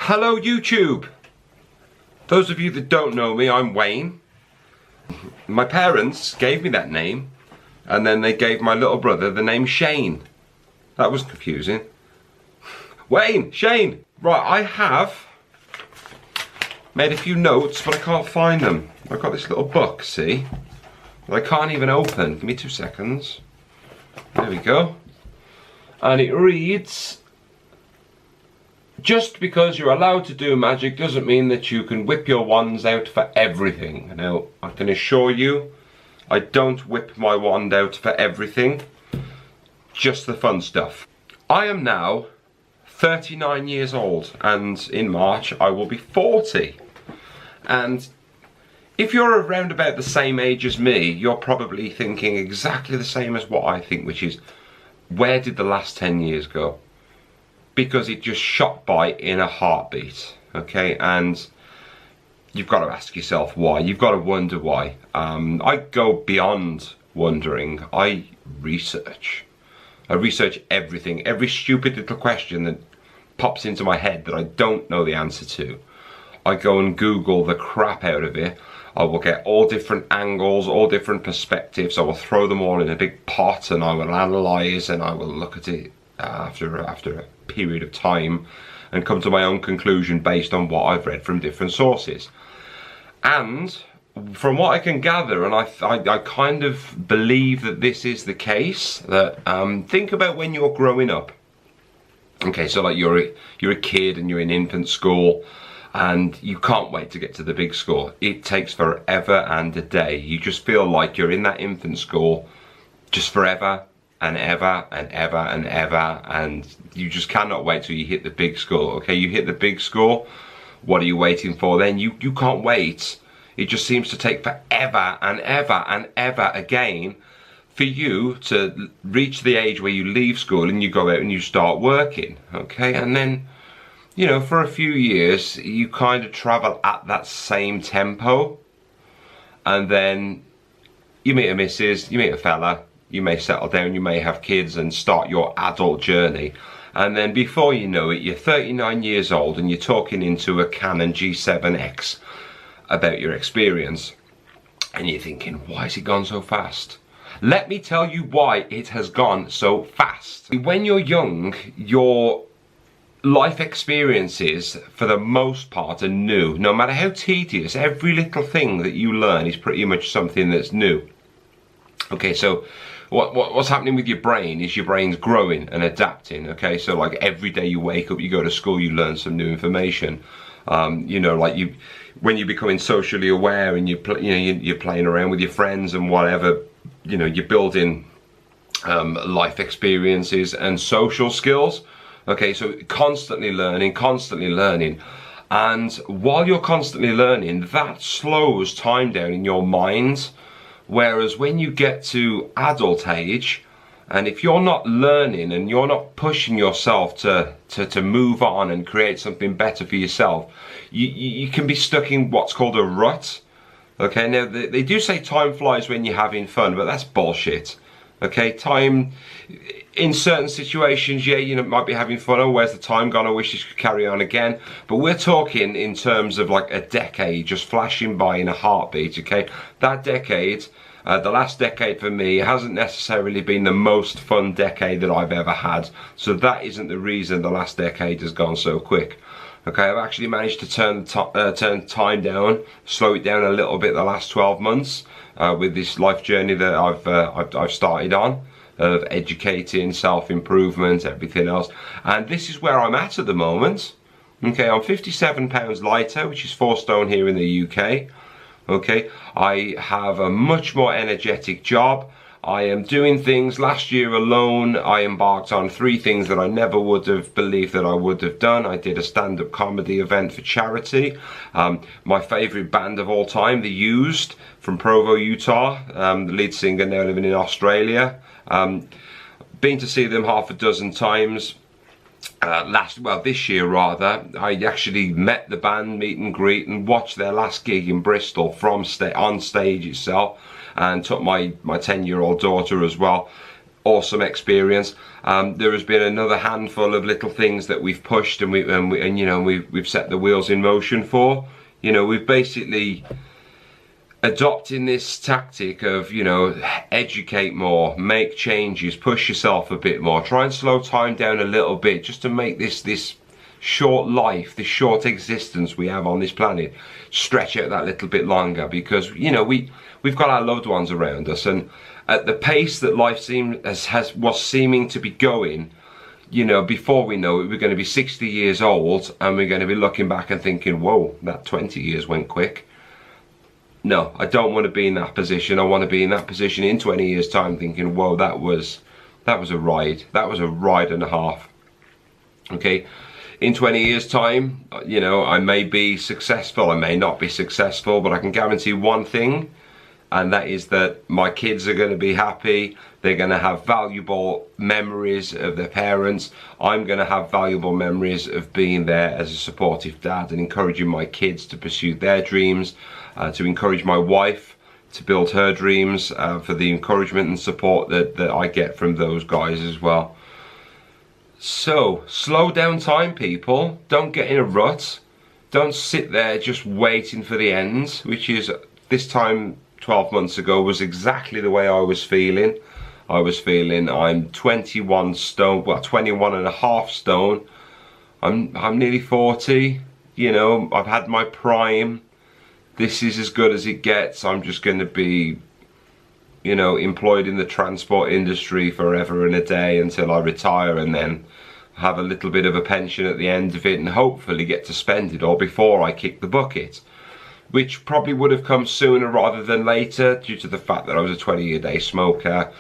Hello YouTube! Those of you that don't know me, I'm Wayne. My parents gave me that name, and then they gave my little brother the name Shane. That was confusing. Wayne! Shane! Right, I have made a few notes, but I can't find them. I've got this little book, see? That I can't even open. Give me 2 seconds. There we go. And it reads, just because you're allowed to do magic doesn't mean that you can whip your wands out for everything. Now, I can assure you, I don't whip my wand out for everything, just the fun stuff. I am now 39 years old, and in March I will be 40. And if you're around about the same age as me, you're probably thinking exactly the same as what I think, which is, where did the last 10 years go? Because it just shot by in a heartbeat, okay? And you've got to ask yourself why. You've got to wonder why. I go beyond wondering. I research everything, every stupid little question that pops into my head that I don't know the answer to. I go and Google the crap out of it. I will get all different angles, all different perspectives. I will throw them all in a big pot, and I will analyse, and I will look at it after a period of time and come to my own conclusion based on what I've read from different sources. And from what I can gather, and I kind of believe that this is the case, that think about when you're growing up. Okay, so like you're a kid and you're in infant school, and you can't wait to get to the big school. It takes forever and a day. You just feel like you're in that infant school just forever and ever and ever and ever, and you just cannot wait till you hit the big school. Okay, you hit the big school, what are you waiting for then? You can't wait. It just seems to take forever and ever and ever again for you to reach the age where you leave school and you go out and you start working. Okay, and then, you know, for a few years you kind of travel at that same tempo, and then you meet a missus, you meet a fella, you may settle down, you may have kids and start your adult journey, and then before you know it, you're 39 years old and you're talking into a Canon G7X about your experience, and you're thinking, why has it gone so fast? Let me tell you why it has gone so fast. When you're young, your life experiences, for the most part, are new. No matter how tedious, every little thing that you learn is pretty much something that's new. Okay, so what's happening with your brain is your brain's growing and adapting. Okay, so like every day you wake up, you go to school, you learn some new information. You know, like when you're becoming socially aware and you're playing around with your friends and whatever, you know, you're building life experiences and social skills. Okay, so constantly learning, and while you're constantly learning, that slows time down in your mind. Whereas when you get to adult age, and if you're not learning and you're not pushing yourself to move on and create something better for yourself, you can be stuck in what's called a rut. Okay, now they do say time flies when you're having fun, but that's bullshit. Okay, time, in certain situations, yeah, you know, might be having fun. Oh, where's the time gone? I wish this could carry on again. But we're talking in terms of like a decade just flashing by in a heartbeat. Okay, that decade, the last decade for me, hasn't necessarily been the most fun decade that I've ever had. So that isn't the reason the last decade has gone so quick. Okay, I've actually managed to turn time down, slow it down a little bit the last 12 months with this life journey that I've started on, of educating, self-improvement, everything else. And this is where I'm at the moment. Okay, I'm 57 pounds lighter, which is 4 stone here in the UK. Okay, I have a much more energetic job. I am doing things. Last year alone, I embarked on 3 things that I never would have believed that I would have done. I did a stand-up comedy event for charity. My favourite band of all time, The Used, from Provo, Utah. The lead singer now living in Australia. Been to see them half a dozen times. This year rather, I actually met the band, meet and greet, and watched their last gig in Bristol from on stage itself, and took my 10-year-old daughter as well. awesome experience. There has been another handful of little things that we've pushed and we've set the wheels in motion for. You know, we've basically adopting this tactic of, you know, educate more, make changes, push yourself a bit more, try and slow time down a little bit, just to make this short life, this short existence we have on this planet, stretch out that little bit longer. Because, you know, we've got our loved ones around us, and at the pace that life was seeming to be going, you know, before we know it, we're going to be 60 years old, and we're going to be looking back and thinking, whoa, that 20 years went quick. No, I don't want to be in that position. I want to be in that position in 20 years time thinking, whoa, that was a ride. That was a ride and a half. Okay, in 20 years time, you know, I may be successful, I may not be successful, but I can guarantee one thing, and that is that my kids are going to be happy. They're going to have valuable memories of their parents. I'm going to have valuable memories of being there as a supportive dad and encouraging my kids to pursue their dreams, to encourage my wife to build her dreams, for the encouragement and support that I get from those guys as well. So, slow down time, people. Don't get in a rut. Don't sit there just waiting for the end, which is, this time 12 months ago, was exactly the way I was feeling. I'm 21 stone, well, 21 and a half stone. I'm nearly 40, you know, I've had my prime. This is as good as it gets. I'm just going to be, you know, employed in the transport industry forever and a day until I retire, and then have a little bit of a pension at the end of it, and hopefully get to spend it all before I kick the bucket. Which probably would have come sooner rather than later, due to the fact that I was a 20-a-day smoker,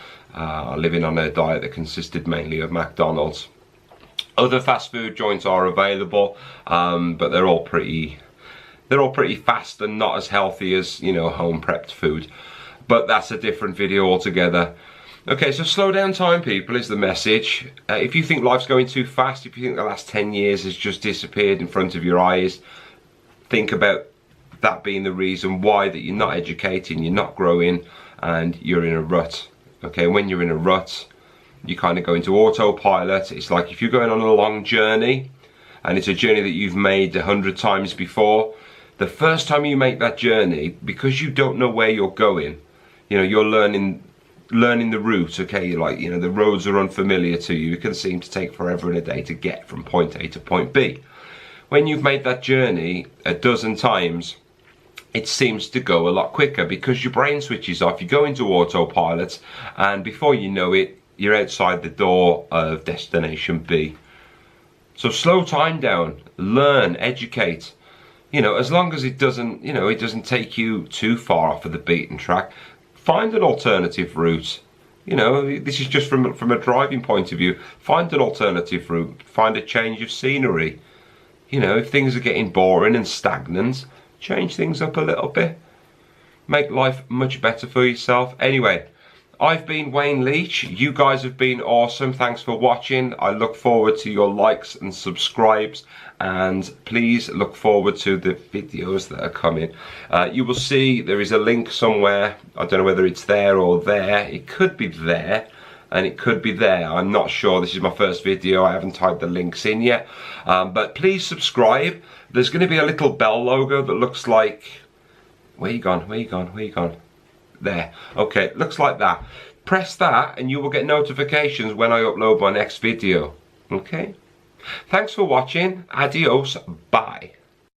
living on a diet that consisted mainly of McDonald's. Other fast food joints are available, but they're all pretty fast and not as healthy as, you know, home prepped food. But that's a different video altogether. Okay, so slow down time, people, is the message. If you think life's going too fast, if you think the last 10 years has just disappeared in front of your eyes, think about that being the reason why that you're not educating, you're not growing, and you're in a rut. Okay, when you're in a rut, you kind of go into autopilot. It's like if you're going on a long journey, and it's a journey that you've made 100 times before, the first time you make that journey, because you don't know where you're going, you know, you're learning the route. Okay, you're like, you know, the roads are unfamiliar to you. It can seem to take forever and a day to get from point A to point B. When you've made that journey a dozen times, it seems to go a lot quicker, because your brain switches off, you go into autopilot, and before you know it, you're outside the door of destination B. So slow time down, learn, educate. You know, as long as it doesn't, you know, it doesn't take you too far off of the beaten track, find an alternative route. You know, this is just from a driving point of view. Find an alternative route, find a change of scenery. You know, if things are getting boring and stagnant, change things up a little bit. Make life much better for yourself. Anyway, I've been Wayne Leach. You guys have been awesome. Thanks for watching. I look forward to your likes and subscribes, and please look forward to the videos that are coming. You will see there is a link somewhere. I don't know whether it's there or there. It could be there, and it could be there. I'm not sure. This is my first video. I haven't typed the links in yet. But please subscribe. There's going to be a little bell logo that looks like... Where you gone? Where you gone? Where you gone? There. Okay, looks like that. Press that and you will get notifications when I upload my next video. Okay? Thanks for watching. Adios. Bye.